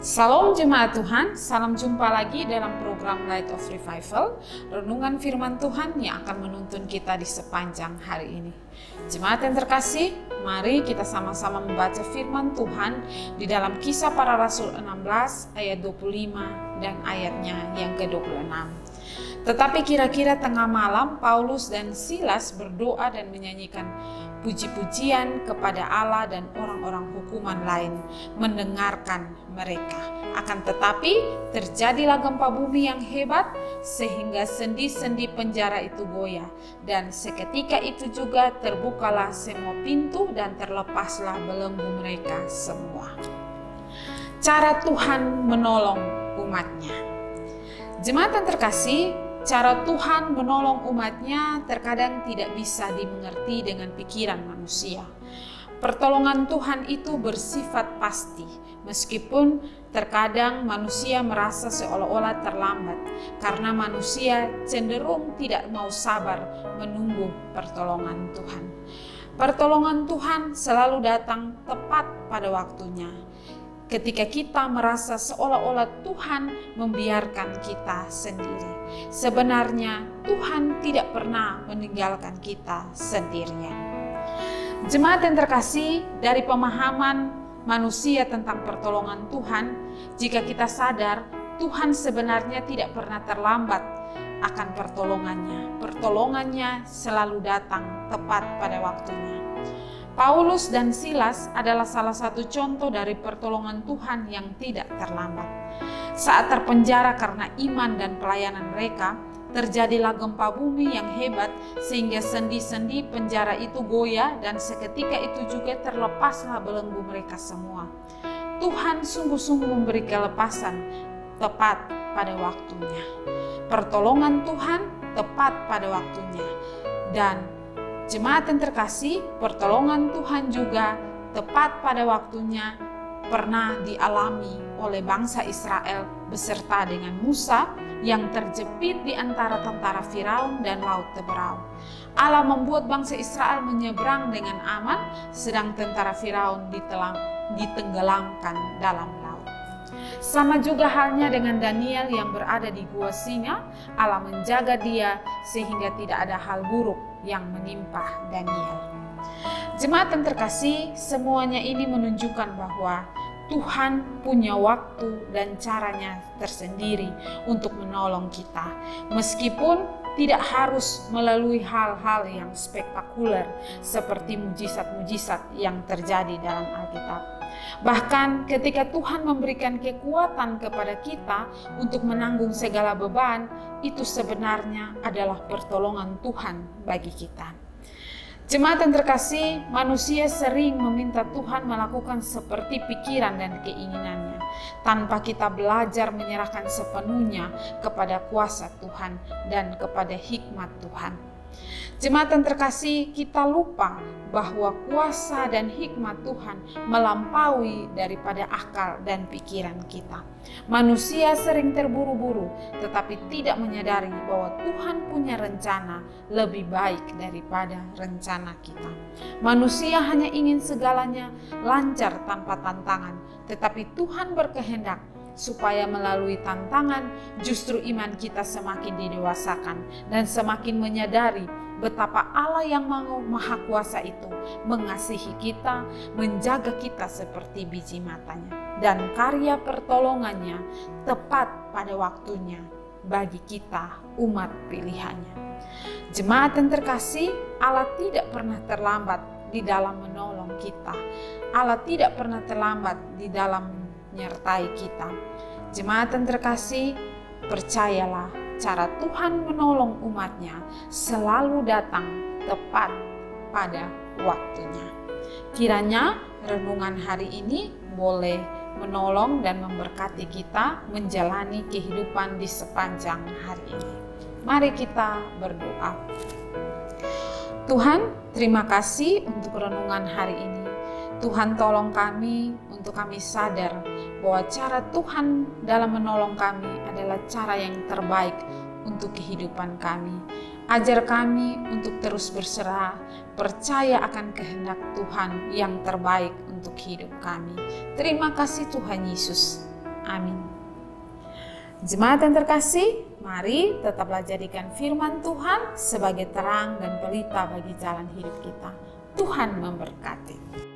Salam jemaat Tuhan, salam jumpa lagi dalam program Light of Revival, renungan firman Tuhan yang akan menuntun kita di sepanjang hari ini. Jemaat yang terkasih, mari kita sama-sama membaca firman Tuhan di dalam Kisah Para Rasul 16 ayat 25 dan ayatnya yang ke-26. Tetapi kira-kira tengah malam, Paulus dan Silas berdoa dan menyanyikan puji-pujian kepada Allah, dan orang-orang hukuman lain mendengarkan mereka. Akan tetapi terjadilah gempa bumi yang hebat sehingga sendi-sendi penjara itu goyah, dan seketika itu juga terbukalah semua pintu dan terlepaslah belenggu mereka semua. Cara Tuhan menolong umatnya. Jemaat yang terkasih, cara Tuhan menolong umatnya terkadang tidak bisa dimengerti dengan pikiran manusia. Pertolongan Tuhan itu bersifat pasti, meskipun terkadang manusia merasa seolah-olah terlambat, karena manusia cenderung tidak mau sabar menunggu pertolongan Tuhan. Pertolongan Tuhan selalu datang tepat pada waktunya. Ketika kita merasa seolah-olah Tuhan membiarkan kita sendiri, sebenarnya Tuhan tidak pernah meninggalkan kita sendirian. Jemaat yang terkasih, dari pemahaman manusia tentang pertolongan Tuhan, jika kita sadar Tuhan sebenarnya tidak pernah terlambat akan pertolongannya. Pertolongannya selalu datang tepat pada waktunya. Paulus dan Silas adalah salah satu contoh dari pertolongan Tuhan yang tidak terlambat. Saat terpenjara karena iman dan pelayanan mereka, terjadilah gempa bumi yang hebat sehingga sendi-sendi penjara itu goyah, dan seketika itu juga terlepaslah belenggu mereka semua. Tuhan sungguh-sungguh memberi kelepasan tepat pada waktunya. Pertolongan Tuhan tepat pada waktunya. Dan jemaat yang terkasih, pertolongan Tuhan juga tepat pada waktunya pernah dialami oleh bangsa Israel beserta dengan Musa yang terjepit di antara tentara Firaun dan Laut Teberau. Allah membuat bangsa Israel menyeberang dengan aman, sedang tentara Firaun ditenggelamkan dalam laut. Sama juga halnya dengan Daniel yang berada di gua singa. Allah menjaga dia sehingga tidak ada hal buruk yang menimpa Daniel. Jemaat yang terkasih, semuanya ini menunjukkan bahwa Tuhan punya waktu dan caranya tersendiri untuk menolong kita, meskipun tidak harus melalui hal-hal yang spektakuler seperti mujizat-mujizat yang terjadi dalam Alkitab. Bahkan ketika Tuhan memberikan kekuatan kepada kita untuk menanggung segala beban, itu sebenarnya adalah pertolongan Tuhan bagi kita. Jemaat yang terkasih, manusia sering meminta Tuhan melakukan seperti pikiran dan keinginannya, tanpa kita belajar menyerahkan sepenuhnya kepada kuasa Tuhan dan kepada hikmat Tuhan. Jemaat yang terkasih, kita lupa bahwa kuasa dan hikmat Tuhan melampaui daripada akal dan pikiran kita. Manusia sering terburu-buru, tetapi tidak menyadari bahwa Tuhan punya rencana lebih baik daripada rencana kita. Manusia hanya ingin segalanya lancar tanpa tantangan, tetapi Tuhan berkehendak supaya melalui tantangan justru iman kita semakin didewasakan dan semakin menyadari betapa Allah yang Maha Kuasa itu mengasihi kita, menjaga kita seperti biji matanya, dan karya pertolongannya tepat pada waktunya bagi kita umat pilihannya. Jemaat yang terkasih, Allah tidak pernah terlambat di dalam menolong kita. Allah tidak pernah terlambat di dalam menyertai kita. Jemaat yang terkasih, percayalah, cara Tuhan menolong umatnya selalu datang tepat pada waktunya. Kiranya renungan hari ini boleh menolong dan memberkati kita menjalani kehidupan di sepanjang hari ini. Mari kita berdoa. Tuhan, terima kasih untuk renungan hari ini. Tuhan, tolong kami untuk kami sadar bahwa cara Tuhan dalam menolong kami adalah cara yang terbaik untuk kehidupan kami. Ajar kami untuk terus berserah, percaya akan kehendak Tuhan yang terbaik untuk hidup kami. Terima kasih Tuhan Yesus. Amin. Jemaat yang terkasih, mari tetaplah jadikan firman Tuhan sebagai terang dan pelita bagi jalan hidup kita. Tuhan memberkati.